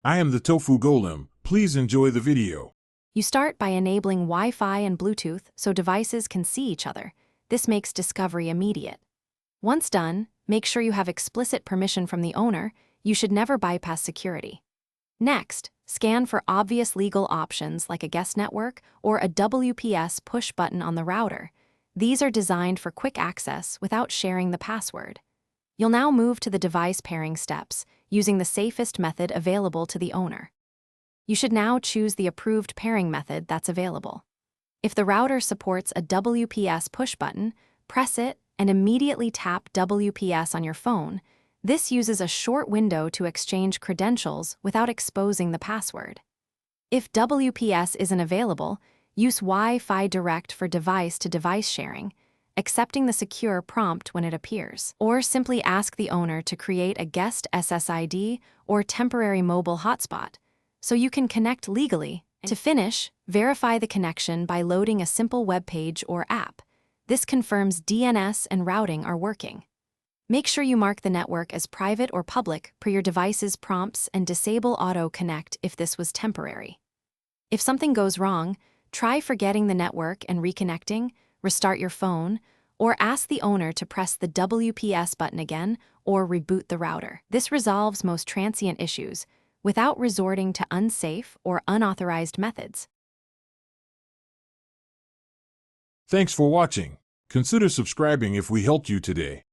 I am the Tofu Golem. Please enjoy the video. You start by enabling Wi-Fi and Bluetooth so devices can see each other. This makes discovery immediate. Once done, make sure you have explicit permission from the owner. You should never bypass security. Next, scan for obvious legal options like a guest network or a WPS push button on the router. These are designed for quick access without sharing the password. You'll now move to the device pairing steps, using the safest method available to the owner. You should now choose the approved pairing method that's available. If the router supports a WPS push button, press it and immediately tap WPS on your phone. This uses a short window to exchange credentials without exposing the password. If WPS isn't available, use Wi-Fi Direct for device-to-device sharing, accepting the secure prompt when it appears. Or simply ask the owner to create a guest SSID or temporary mobile hotspot, so you can connect legally. To finish, verify the connection by loading a simple web page or app. This confirms DNS and routing are working. Make sure you mark the network as private or public per your device's prompts and disable Auto Connect if this was temporary. If something goes wrong, try forgetting the network and reconnecting, restart your phone, or ask the owner to press the WPS button again or reboot the router. This resolves most transient issues without resorting to unsafe or unauthorized methods. Thanks for watching. Consider subscribing if we helped you today.